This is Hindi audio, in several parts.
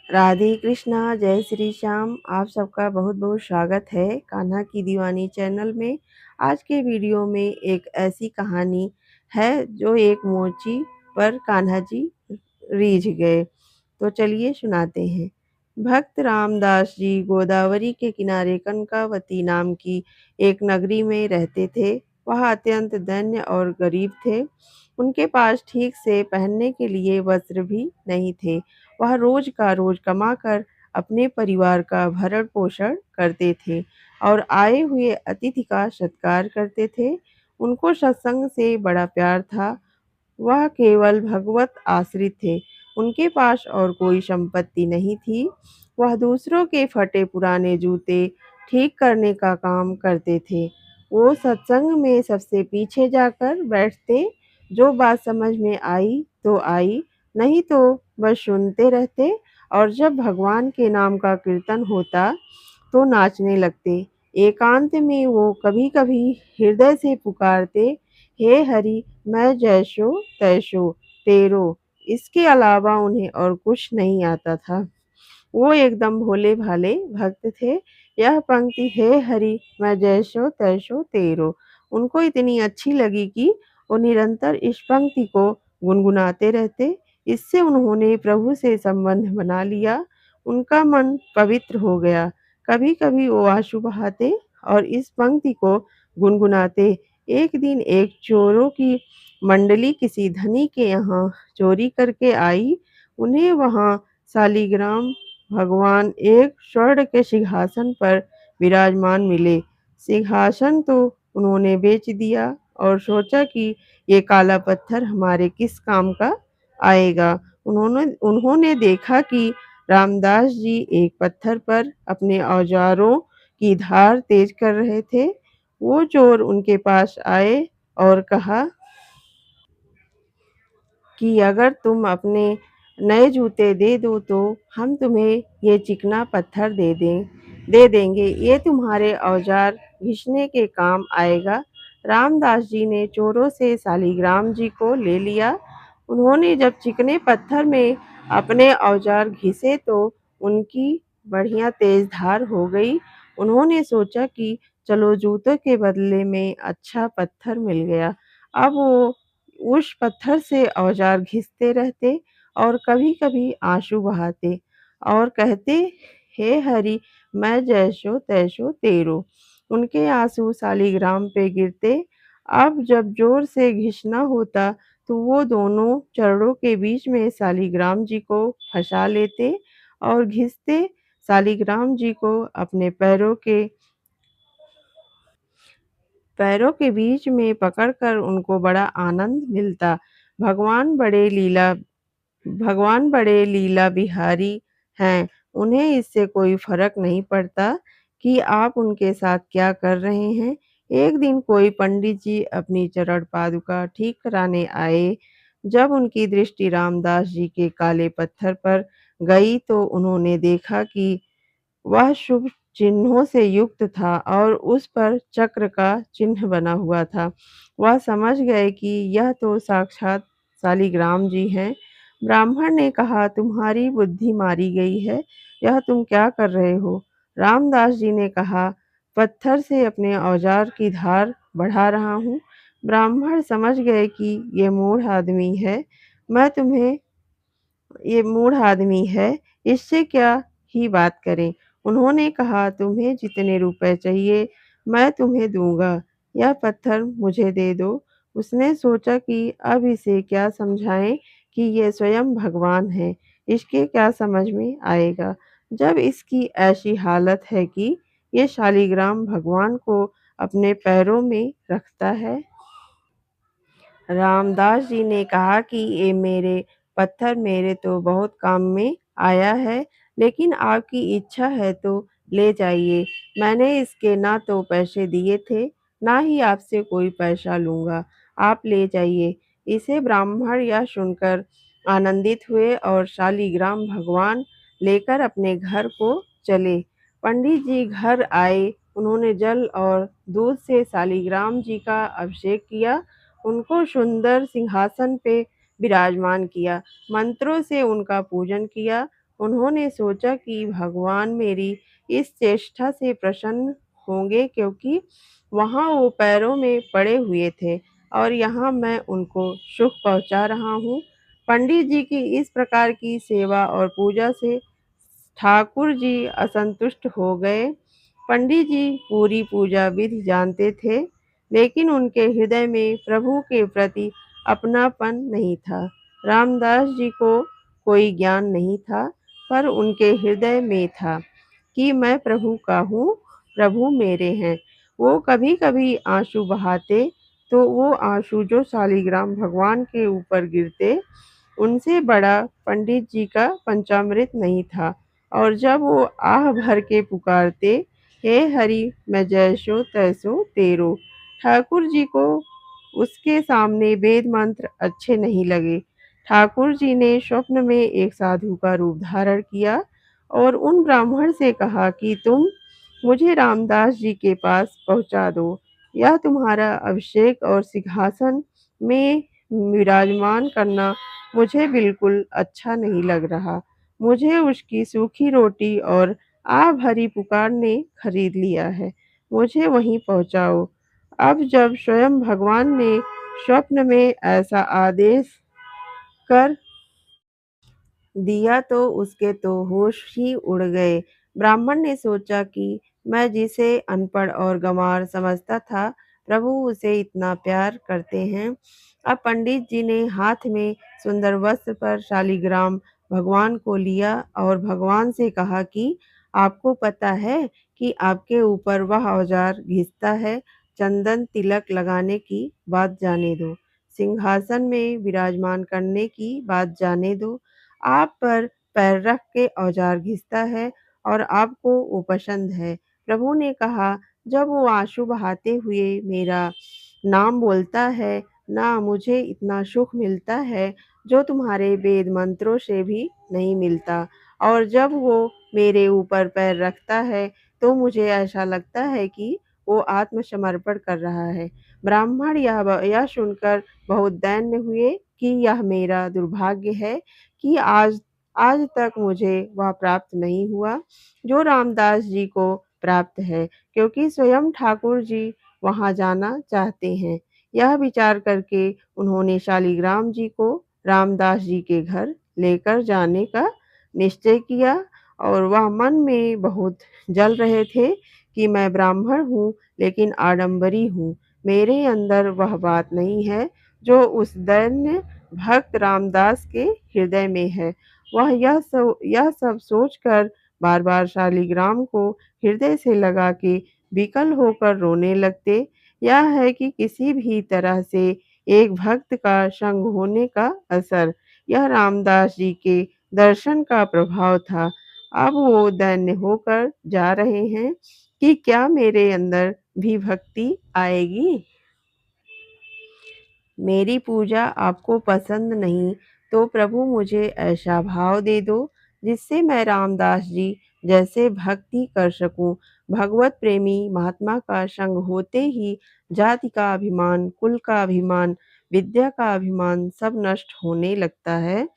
राधे कृष्णा, जय श्री श्याम। आप सबका बहुत बहुत स्वागत है कान्हा की दीवानी चैनल में। आज के वीडियो में एक ऐसी कहानी है जो एक मोची पर कान्हा जी रीझ गए। तो चलिए सुनाते हैं। भक्त रामदास जी गोदावरी के किनारे कनकावती नाम की एक नगरी में रहते थे। वह अत्यंत दैन्य और गरीब थे। उनके पास ठीक से पहनने के लिए वस्त्र भी नहीं थे। वह रोज का रोज कमाकर अपने परिवार का भरण पोषण करते थे और आए हुए अतिथि का सत्कार करते थे। उनको सत्संग से बड़ा प्यार था। वह केवल भगवत आश्रित थे। उनके पास और कोई संपत्ति नहीं थी। वह दूसरों के फटे पुराने जूते ठीक करने का काम करते थे। वो सत्संग में सबसे पीछे जाकर बैठते। जो बात समझ में आई तो आई, नहीं तो बस सुनते रहते। और जब भगवान के नाम का कीर्तन होता तो नाचने लगते। एकांत में वो कभी कभी हृदय से पुकारते, हे हरि मैं जैसो तैसो तेरो। इसके अलावा उन्हें और कुछ नहीं आता था। वो एकदम भोले भाले भक्त थे। यह पंक्ति हे हरि मैं जैसो तैसो तेरो उनको इतनी अच्छी लगी कि वो निरंतर इस पंक्ति को गुनगुनाते रहते। इससे उन्होंने प्रभु से संबंध बना लिया। उनका मन पवित्र हो गया। कभी कभी वो आंसू बहाते और इस पंक्ति को गुनगुनाते। एक दिन एक चोरों की मंडली किसी धनी के यहाँ चोरी करके आई। उन्हें वहाँ शालिग्राम भगवान एक स्वर्ण के सिंहासन पर विराजमान मिले। सिंहासन तो उन्होंने बेच दिया और सोचा कि ये काला पत्थर हमारे किस काम का आएगा। उन्होंने उन्होंने देखा कि रामदास जी एक पत्थर पर अपने औजारों की धार तेज कर रहे थे। वो चोर उनके पास आए और कहा कि अगर तुम अपने नए जूते दे दो तो हम तुम्हें ये चिकना पत्थर दे देंगे। ये तुम्हारे औजार घिसने के काम आएगा। रामदास जी ने चोरों से शालिग्राम जी को ले लिया। उन्होंने जब चिकने पत्थर में अपने औजार घिसे तो उनकी बढ़िया तेज धार हो गई। उन्होंने सोचा कि चलो जूतों के बदले में अच्छा पत्थर मिल गया। अब वो उस पत्थर से औजार घिसते रहते और कभी-कभी आंसू बहाते और कहते, हे हरि मैं जैसो तैसो तेरो। उनके आंसू शालिग्राम पे गिरते। अब जब जोर से घिसना होता तो वो दोनों चरणों के बीच में शालिग्राम जी को फंसा लेते और घिसते। शालिग्राम जी को अपने पैरों के बीच में पकड़कर उनको बड़ा आनंद मिलता। भगवान बड़े लीला भगवान बड़े लीला बिहारी हैं। उन्हें इससे कोई फर्क नहीं पड़ता कि आप उनके साथ क्या कर रहे हैं। एक दिन कोई पंडित जी अपनी चरण पादुका ठीक कराने आए। जब उनकी दृष्टि रामदास जी के काले पत्थर पर गई तो उन्होंने देखा कि वह शुभ चिन्हों से युक्त था और उस पर चक्र का चिन्ह बना हुआ था। वह समझ गए कि यह तो साक्षात शालिग्राम जी हैं। ब्राह्मण ने कहा, तुम्हारी बुद्धि मारी गई है। यह तुम क्या कर रहे हो? रामदास जी ने कहा, पत्थर से अपने औजार की धार बढ़ा रहा हूँ। ब्राह्मण समझ गए कि ये मूढ़ आदमी है, इससे क्या ही बात करें। उन्होंने कहा, तुम्हें जितने रुपए चाहिए मैं तुम्हें दूंगा। यह पत्थर मुझे दे दो। उसने सोचा कि अब इसे क्या समझाएं कि ये स्वयं भगवान है। इसके क्या समझ में आएगा जब इसकी ऐसी हालत है कि ये शालिग्राम भगवान को अपने पैरों में रखता है। रामदास जी ने कहा कि ये मेरे पत्थर मेरे तो बहुत काम में आया है, लेकिन आपकी इच्छा है तो ले जाइए। मैंने इसके ना तो पैसे दिए थे, ना ही आपसे कोई पैसा लूँगा। आप ले जाइए। इसे ब्राह्मण यह सुनकर आनंदित हुए और शालिग्राम भगवान लेकर अपने घर को चले। पंडित जी घर आए। उन्होंने जल और दूध से शालिग्राम जी का अभिषेक किया। उनको सुंदर सिंहासन पे विराजमान किया। मंत्रों से उनका पूजन किया उन्होंने सोचा कि भगवान मेरी इस चेष्टा से प्रसन्न होंगे, क्योंकि वहाँ वो पैरों में पड़े हुए थे और यहाँ मैं उनको सुख पहुँचा रहा हूँ। पंडित जी की इस प्रकार की सेवा और पूजा से ठाकुर जी असंतुष्ट हो गए। पंडित जी पूरी पूजा विधि जानते थे, लेकिन उनके हृदय में प्रभु के प्रति अपनापन नहीं था। रामदास जी को कोई ज्ञान नहीं था, पर उनके हृदय में था कि मैं प्रभु का हूँ, प्रभु मेरे हैं। वो कभी-कभी आंसू बहाते, तो वो आंसू जो शालिग्राम भगवान के ऊपर गिरते, उनसे बड़ा पंडित जी का पंचामृत नहीं था। और जब वो आह भर के पुकारते, हे हरि मैं जैसो तैसो तेरो, ठाकुर जी को उसके सामने वेद मंत्र अच्छे नहीं लगे। ठाकुर जी ने स्वप्न में एक साधु का रूप धारण किया और उन ब्राह्मण से कहा कि तुम मुझे रामदास जी के पास पहुंचा दो। यह तुम्हारा अभिषेक और सिंहासन में विराजमान करना मुझे बिल्कुल अच्छा नहीं लग रहा। मुझे उसकी सूखी रोटी और आ भरी पुकार ने खरीद लिया है। मुझे वहीं पहुंचाओ। अब जब स्वयं भगवान ने स्वप्न में ऐसा आदेश कर दिया तो उसके तो होश ही उड़ गए। ब्राह्मण ने सोचा कि मैं जिसे अनपढ़ और गंवार समझता था, प्रभु उसे इतना प्यार करते हैं। अब पंडित जी ने हाथ में सुंदर वस्त्र पर शालिग्राम भगवान को लिया और भगवान से कहा कि आपको पता है कि आपके ऊपर वह औजार घिसता है, चंदन तिलक लगाने की बात जाने दो, सिंहासन में विराजमान करने की बात जाने दो, आप पर पैर रख के औजार घिसता है और आपको वो पसंद है। प्रभु ने कहा, जब वो आंसू बहाते हुए मेरा नाम बोलता है ना, मुझे इतना सुख मिलता है जो तुम्हारे वेद मंत्रों से भी नहीं मिलता। और जब वो मेरे ऊपर पैर रखता है तो मुझे ऐसा लगता है कि वो आत्मसमर्पण कर रहा है। ब्राह्मण यह सुनकर बहुत दैन्य हुए कि यह मेरा दुर्भाग्य है कि आज आज तक मुझे वह प्राप्त नहीं हुआ जो रामदास जी को प्राप्त है, क्योंकि स्वयं ठाकुर जी वहां जाना चाहते हैं। यह विचार करके उन्होंने शालिग्राम जी को रामदास जी के घर लेकर जाने का निश्चय किया और वह मन में बहुत जल रहे थे कि मैं ब्राह्मण हूँ, लेकिन आडंबरी हूँ। मेरे अंदर वह बात नहीं है जो उस दैन्य भक्त रामदास के हृदय में है। वह यह सब सोचकर बार-बार शालिग्राम को हृदय से लगा के विकल होकर रोने लगते। यह है कि किसी भी तरह से एक भक्त का संग होने का असर। यह रामदास जी के दर्शन का प्रभाव था। अब वो दैन्य होकर जा रहे हैं कि क्या मेरे अंदर भी भक्ति आएगी? मेरी पूजा आपको पसंद नहीं तो प्रभु मुझे ऐसा भाव दे दो जिससे मैं रामदास जी जैसे भक्ति कर सकूं। भगवत प्रेमी महात्मा का संग होते ही जाति का अभिमान, कुल का अभिमान, विद्या का अभिमान सब नष्ट होने लगता है।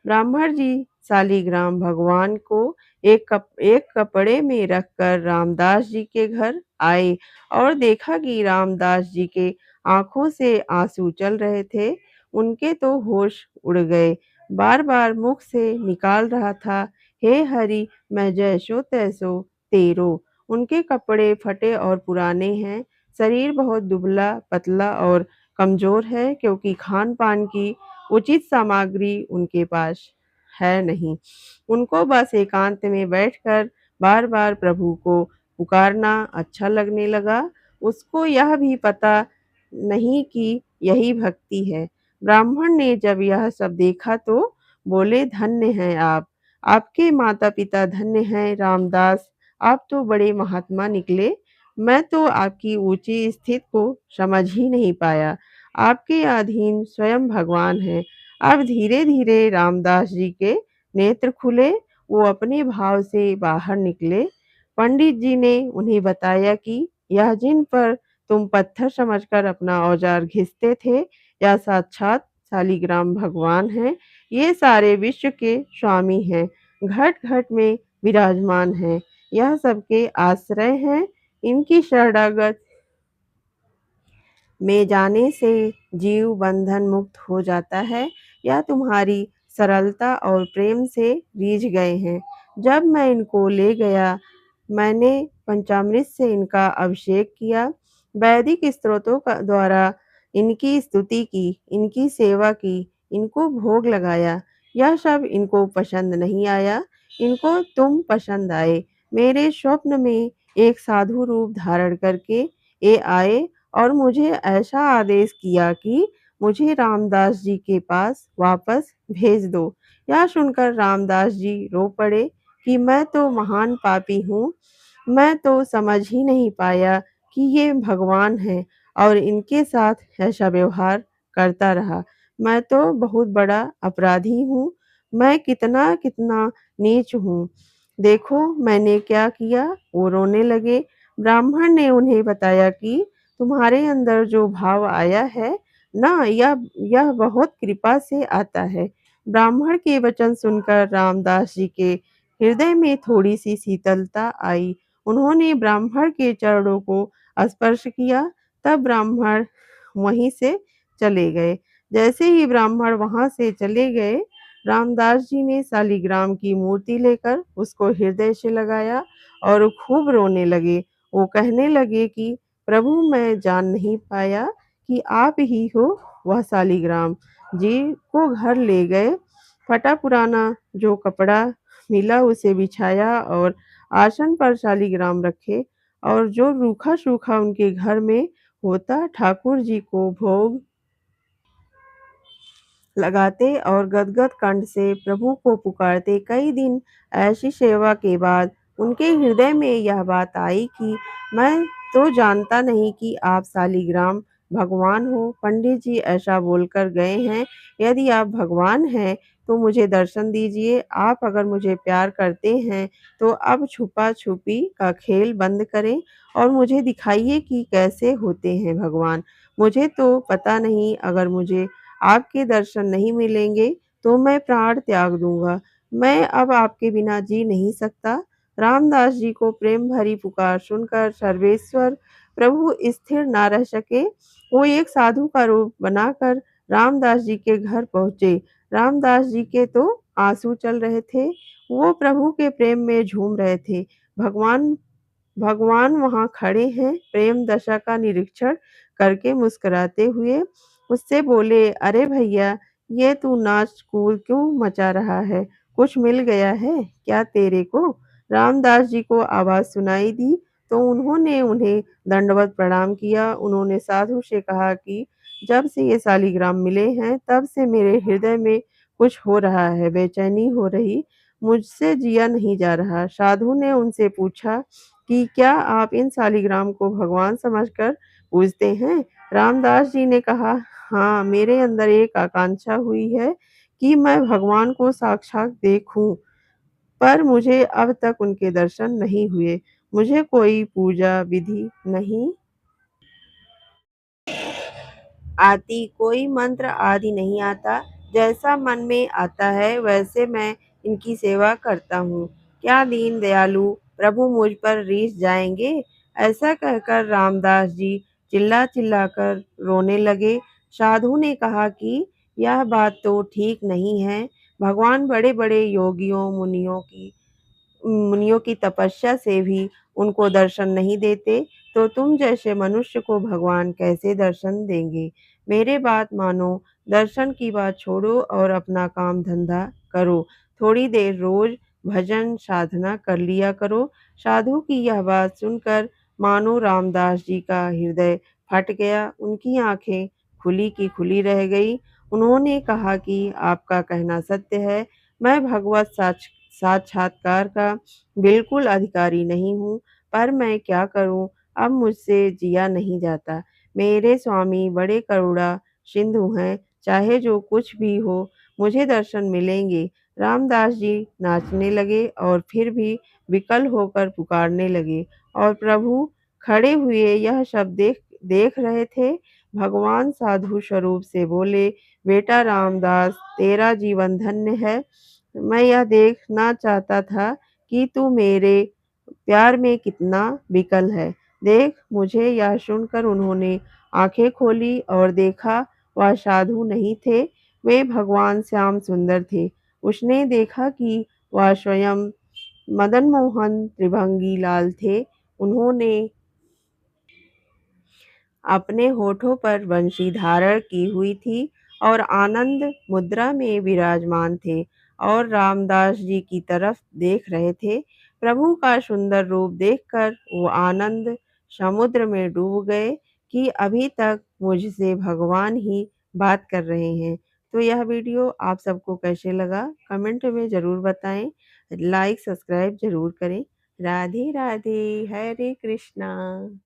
ब्राह्मण जी शालिग्राम भगवान को एक कपड़े में रखकर रामदास जी के घर आए और देखा कि रामदास जी के आंखों से आंसू चल रहे थे। उनके तो होश उड़ गए। बार-बार मुख से निकाल रहा था, हे हरि मैं जैसो तैसो तेरो। उनके कपड़े फटे और पुराने हैं। शरीर बहुत दुबला पतला और कमजोर है, क्योंकि खान पान की उचित सामग्री उनके पास है नहीं। उनको बस एकांत में बैठकर बार-बार प्रभु को पुकारना अच्छा लगने लगा। उसको यह भी पता नहीं कि यही भक्ति है। ब्राह्मण ने जब यह सब देखा तो बोले, धन्य हैं आप, आपके माता पिता धन्य हैं रामदास, आप तो बड़े महात्मा निकले। मैं तो आपकी ऊंची स्थिति को समझ ही नहीं पाया। आपके अधीन स्वयं भगवान हैं। अब धीरे धीरे रामदास जी के नेत्र खुले, वो अपने भाव से बाहर निकले। पंडित जी ने उन्हें बताया कि यह जिन पर तुम पत्थर समझकर अपना औजार घिसते थे, यह साक्षात शालिग्राम भगवान हैं। ये सारे विश्व के स्वामी हैं। घट घट में विराजमान है। यह सबके आश्रय हैं। इनकी शरणागत में जाने से जीव बंधन मुक्त हो जाता है। यह तुम्हारी सरलता और प्रेम से रीझ गए हैं। जब मैं इनको ले गया, मैंने पंचामृत से इनका अभिषेक किया, वैदिक स्त्रोतों का द्वारा इनकी स्तुति की, इनकी सेवा की, इनको भोग लगाया। यह सब इनको पसंद नहीं आया। इनको तुम पसंद आए। मेरे स्वप्न में एक साधु रूप धारण करके ये आए और मुझे ऐसा आदेश किया कि मुझे रामदास जी के पास वापस भेज दो। यह सुनकर रामदास जी रो पड़े कि मैं तो महान पापी हूँ। मैं तो समझ ही नहीं पाया कि ये भगवान हैं और इनके साथ ऐसा व्यवहार करता रहा। मैं तो बहुत बड़ा अपराधी हूँ। मैं कितना कितना नीच हूँ। देखो मैंने क्या किया। वो रोने लगे। ब्राह्मण ने उन्हें बताया कि तुम्हारे अंदर जो भाव आया है ना, यह बहुत कृपा से आता है। ब्राह्मण के वचन सुनकर रामदास जी के हृदय में थोड़ी सी शीतलता आई। उन्होंने ब्राह्मण के चरणों को स्पर्श किया। तब ब्राह्मण वहीं से चले गए। जैसे ही ब्राह्मण वहां से चले गए, रामदास जी ने शालिग्राम की मूर्ति लेकर उसको हृदय से लगाया और खूब रोने लगे। वो कहने लगे कि प्रभु मैं जान नहीं पाया कि आप ही हो वह शालिग्राम। जी को घर ले गए। फटा पुराना जो कपड़ा मिला उसे बिछाया और आसन पर शालिग्राम रखे और जो रूखा सूखा उनके घर में होता ठाकुर जी को भोग लगाते और गदगद कंठ से प्रभु को पुकारते। कई दिन ऐसी सेवा के बाद उनके हृदय में यह बात आई कि मैं तो जानता नहीं कि आप शालिग्राम भगवान हो। पंडित जी ऐसा बोलकर गए हैं। यदि आप भगवान हैं तो मुझे दर्शन दीजिए। आप अगर मुझे प्यार करते हैं तो अब छुपा छुपी का खेल बंद करें और मुझे दिखाइए कि कैसे होते हैं भगवान। मुझे तो पता नहीं, अगर मुझे आपके दर्शन नहीं मिलेंगे तो मैं प्राण त्याग दूंगा। मैं अब आपके बिना जी नहीं सकता। रामदास जी को प्रेम भरी पुकार सुनकर सर्वेश्वर प्रभु स्थिर न रह सके। वो एक साधु का रूप बनाकर रामदास जी के घर पहुंचे। रामदास जी के तो आंसू चल रहे थे। वो प्रभु के प्रेम में झूम रहे थे। भगवान भगवान वहां खड़े हैं। प्रेम दशा का निरीक्षण करके मुस्कुराते हुए उससे बोले, अरे भैया, ये तू नाच कूद क्यों मचा रहा है? कुछ मिल गया है क्या तेरे को? रामदास जी को आवाज सुनाई दी तो उन्होंने उन्हें दंडवत प्रणाम किया। उन्होंने साधु से कहा कि जब से ये शालिग्राम मिले हैं तब से मेरे हृदय में कुछ हो रहा है, बेचैनी हो रही, मुझसे जिया नहीं जा रहा। साधु ने उनसे पूछा कि क्या आप इन शालिग्राम को भगवान समझकर पूजते हैं? रामदास जी ने कहा, हाँ, मेरे अंदर एक आकांक्षा हुई है कि मैं भगवान को साक्षात देखूं, पर मुझे अब तक उनके दर्शन नहीं हुए। मुझे कोई पूजा विधि नहीं आती, कोई मंत्र आदि नहीं आता। जैसा मन में आता है वैसे मैं इनकी सेवा करता हूँ। क्या दीन दयालु प्रभु मुझ पर रीझ जाएंगे? ऐसा कहकर रामदास जी चिल्ला चिल्लाकर रोने लगे। साधु ने कहा कि यह बात तो ठीक नहीं है। भगवान बड़े बड़े योगियों मुनियों की तपस्या से भी उनको दर्शन नहीं देते, तो तुम जैसे मनुष्य को भगवान कैसे दर्शन देंगे? मेरे बात मानो, दर्शन की बात छोड़ो और अपना काम धंधा करो। थोड़ी देर रोज भजन साधना कर लिया करो। साधु की यह बात सुनकर मानो रामदास जी का हृदय फट गया। उनकी आंखें खुली की खुली रह गई। उन्होंने कहा कि आपका कहना सत्य है। मैं भगवत साक्षात्कार का बिल्कुल अधिकारी नहीं हूँ, पर मैं क्या करूँ? अब मुझसे जिया नहीं जाता। मेरे स्वामी बड़े करुणा सिंधु हैं, चाहे जो कुछ भी हो मुझे दर्शन मिलेंगे। रामदास जी नाचने लगे और फिर भी विकल होकर पुकारने लगे और प्रभु खड़े हुए यह सब देख देख रहे थे। भगवान साधु स्वरूप से बोले, बेटा रामदास, तेरा जीवन धन्य है। मैं यह देखना चाहता था कि तू मेरे प्यार में कितना विकल है। देख मुझे यह सुनकर उन्होंने आंखें खोली और देखा वह साधु नहीं थे, वे भगवान श्याम सुंदर थे। उसने देखा कि वह स्वयं मदन मोहन त्रिभंगी लाल थे। उन्होंने अपने होठों पर बंशी धारण की हुई थी और आनंद मुद्रा में विराजमान थे और रामदास जी की तरफ देख रहे थे। प्रभु का सुंदर रूप देखकर वो आनंद समुद्र में डूब गए कि अभी तक मुझसे भगवान ही बात कर रहे हैं। तो यह वीडियो आप सबको कैसे लगा कमेंट में ज़रूर बताएं। लाइक सब्सक्राइब ज़रूर करें। राधे राधे, हरे कृष्णा।